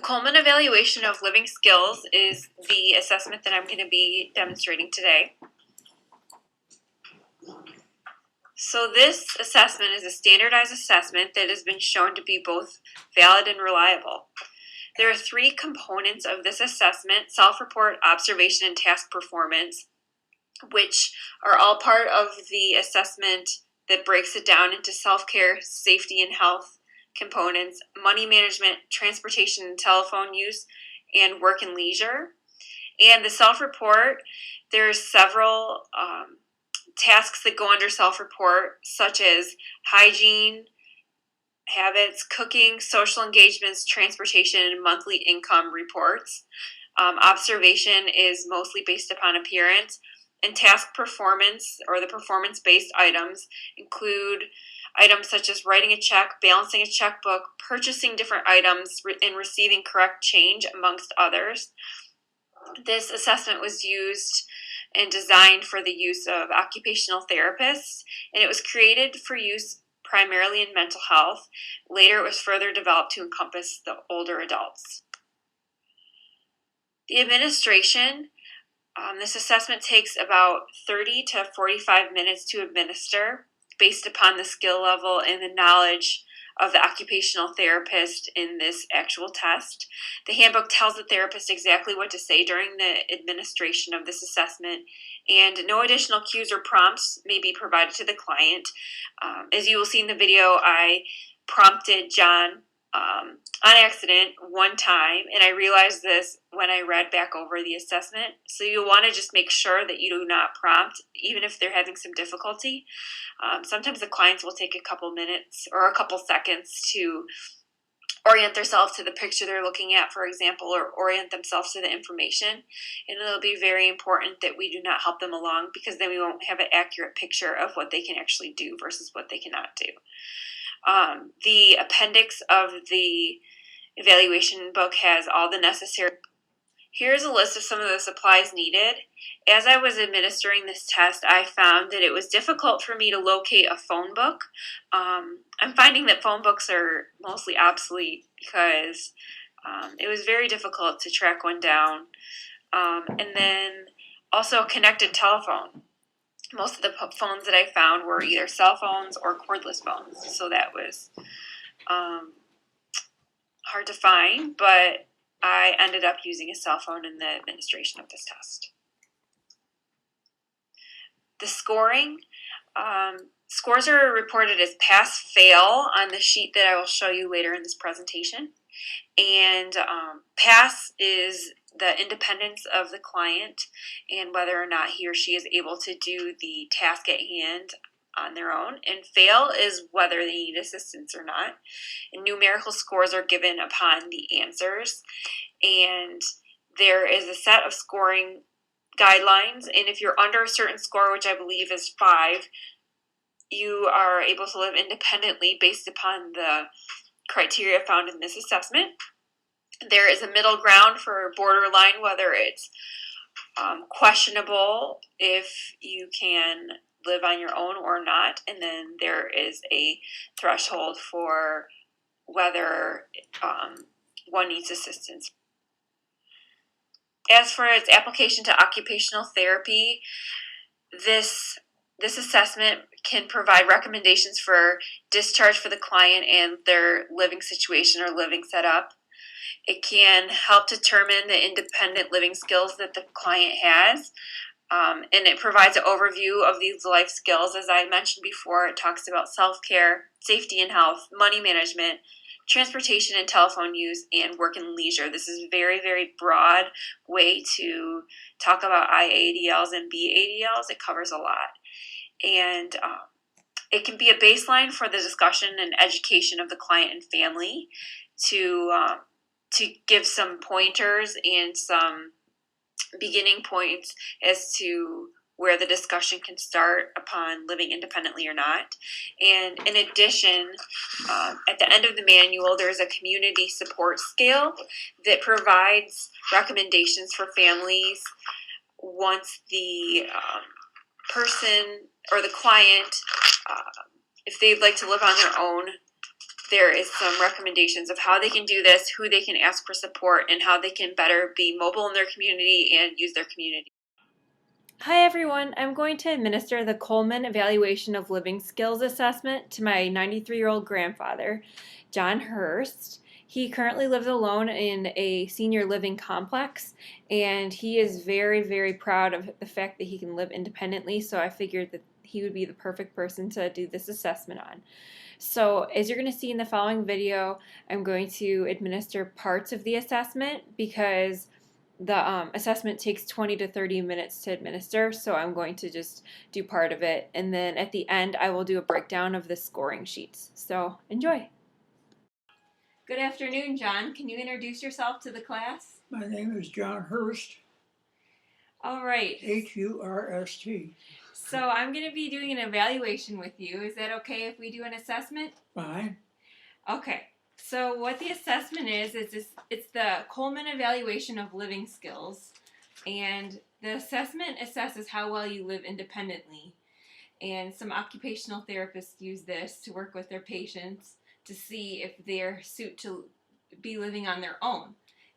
Kohlman evaluation of living skills is the assessment that I'm going to be demonstrating today. So this assessment is a standardized assessment that has been shown to be both valid and reliable. There are three components of this assessment: self-report, observation, and task performance, which are all part of the assessment that breaks it down into self-care, safety, and health components, money management, transportation and telephone use, and work and leisure. And the self-report, there's several tasks that go under self-report, such as hygiene, habits, cooking, social engagements, transportation, and monthly income reports. Observation is mostly based upon appearance, and task performance, or the performance-based items, include items such as writing a check, balancing a checkbook, purchasing different items, and receiving correct change, amongst others. This assessment was used and designed for the use of occupational therapists, and it was created for use primarily in mental health. Later, it was further developed to encompass the older adults. The administration, this assessment takes about 30 to 45 minutes to administer, based upon the skill level and the knowledge of the occupational therapist in this actual test. The handbook tells the therapist exactly what to say during the administration of this assessment, and no additional cues or prompts may be provided to the client. As you will see in the video, I prompted John on accident one time, and I realized this when I read back over the assessment. So you'll want to just make sure that you do not prompt, even if they're having some difficulty. Sometimes the clients will take a couple minutes or a couple seconds to orient themselves to the picture they're looking at, for example, or orient themselves to the information. And it'll be very important that we do not help them along, because then we won't have an accurate picture of what they can actually do versus what they cannot do. The appendix of the evaluation book has all the necessary. Here's a list of some of the supplies needed. As I was administering this test, I found that it was difficult for me to locate a phone book. I'm finding that phone books are mostly obsolete, because it was very difficult to track one down. And then also a connected telephone. Most of the phones that I found were either cell phones or cordless phones, so that was hard to find, but I ended up using a cell phone in the administration of this test. The scoring, scores are reported as pass-fail on the sheet that I will show you later in this presentation. And pass is the independence of the client and whether or not he or she is able to do the task at hand on their own. And fail is whether they need assistance or not. And numerical scores are given upon the answers. And there is a set of scoring guidelines. And if you're under a certain score, which I believe is 5, you are able to live independently based upon the criteria found in this assessment. There is a middle ground for borderline, whether it's questionable if you can live on your own or not, and then there is a threshold for whether one needs assistance. As for its application to occupational therapy, this assessment can provide recommendations for discharge for the client and their living situation or living setup. It can help determine the independent living skills that the client has, and it provides an overview of these life skills. As I mentioned before, it talks about self-care, safety and health, money management, transportation and telephone use, and work and leisure. This is a very, very broad way to talk about IADLs and BADLs. It covers a lot. And it can be a baseline for the discussion and education of the client and family to give some pointers and some beginning points as to where the discussion can start upon living independently or not. And in addition, at the end of the manual, there's a community support scale that provides recommendations for families once the person or the client, if they'd like to live on their own, there is some recommendations of how they can do this, who they can ask for support, and how they can better be mobile in their community and use their community. Hi everyone, I'm going to administer the Kohlman Evaluation of Living Skills Assessment to my 93-year-old grandfather, John Hurst. He currently lives alone in a senior living complex, and he is very, very proud of the fact that he can live independently, so I figured that he would be the perfect person to do this assessment on. So as you're going to see in the following video, I'm going to administer parts of the assessment because the assessment takes 20 to 30 minutes to administer, so I'm going to just do part of it, and then at the end I will do a breakdown of the scoring sheets. So enjoy! Good afternoon, John. Can you introduce yourself to the class? My name is John Hurst. All right. H-U-R-S-T. So I'm going to be doing an evaluation with you. Is that okay if we do an assessment? Fine. Okay. So what the assessment is it's the Kohlman Evaluation of Living Skills, and the assessment assesses how well you live independently. And some occupational therapists use this to work with their patients to see if they're suited to be living on their own.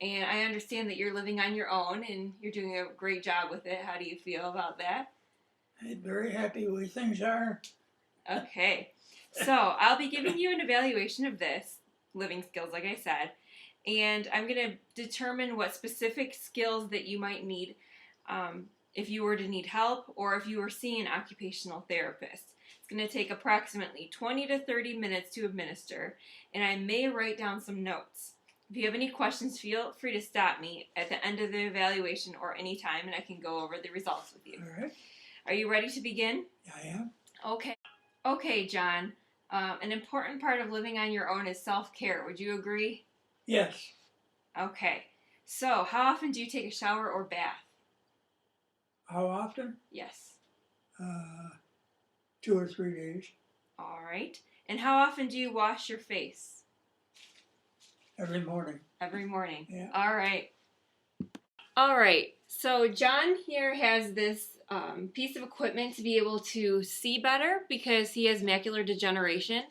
And I understand that you're living on your own and you're doing a great job with it. How do you feel about that? I'm very happy with where things are. Okay. So I'll be giving you an evaluation of this, living skills, like I said, and I'm going to determine what specific skills that you might need if you were to need help or if you were seeing an occupational therapist. It's going to take approximately 20 to 30 minutes to administer, and I may write down some notes. If you have any questions, feel free to stop me at the end of the evaluation or any time, and I can go over the results with you. All right. Are you ready to begin? I am. Okay, John. An important part of living on your own is self-care. Would you agree? Yes. Okay. So, how often do you take a shower or bath? How often? Yes. 2 or 3 days. All right. And how often do you wash your face? Every morning. Every morning. Yeah. All right. All right. So John here has this piece of equipment to be able to see better because he has macular degeneration.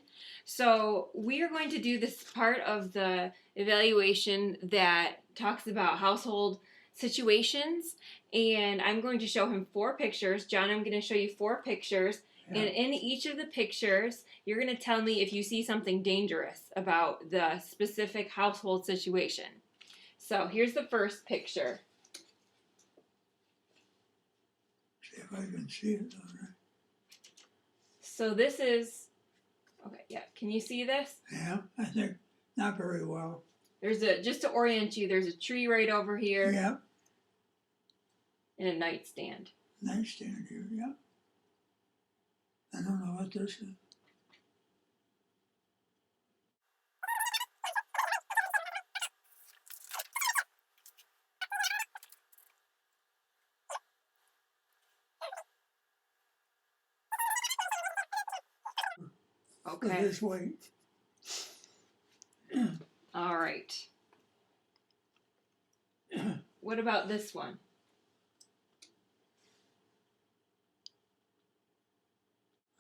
So we are going to do this part of the evaluation that talks about household situations, and I'm going to show him 4 pictures. John, I'm going to show you 4 pictures. Yeah. And in each of the pictures, you're going to tell me if you see something dangerous about the specific household situation. So here's the first picture. See if I can see it. All right. So this is, okay, yeah, can you see this? Yeah, I think not very well. There's just to orient you, there's a tree right over here. Yeah. And a nightstand. Nightstand here, yeah. I don't know what this is. Okay. This weight. All right. What about this one?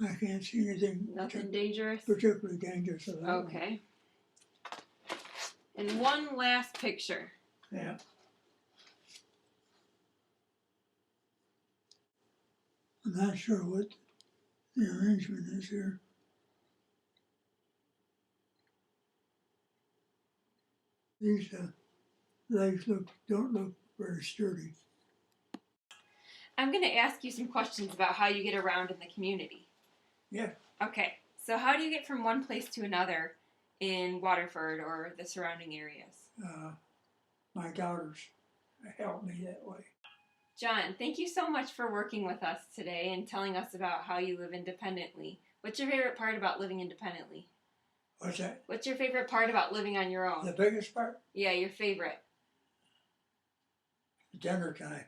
I can't see anything. Nothing dangerous? Particularly dangerous at all. Okay. And one last picture. Yeah. I'm not sure what the arrangement is here. These legs don't look very sturdy. I'm going to ask you some questions about how you get around in the community. Yeah. Okay. So how do you get from one place to another in Waterford or the surrounding areas? My daughters help me that way. John, thank you so much for working with us today and telling us about how you live independently. What's your favorite part about living independently? What's that? What's your favorite part about living on your own? The biggest part? Yeah, your favorite. Dinner time.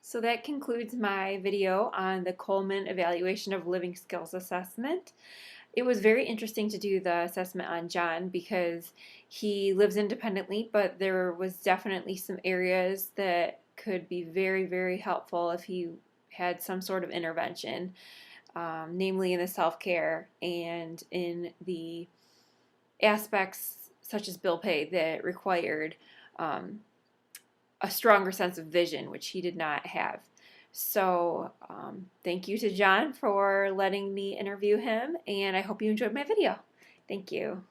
So that concludes my video on the Kohlman Evaluation of Living Skills Assessment. It was very interesting to do the assessment on John because he lives independently, but there was definitely some areas that could be very, very helpful if he had some sort of intervention. namely in the self-care and in the aspects such as bill pay that required a stronger sense of vision, which he did not have. So thank you to John for letting me interview him, and I hope you enjoyed my video. Thank you.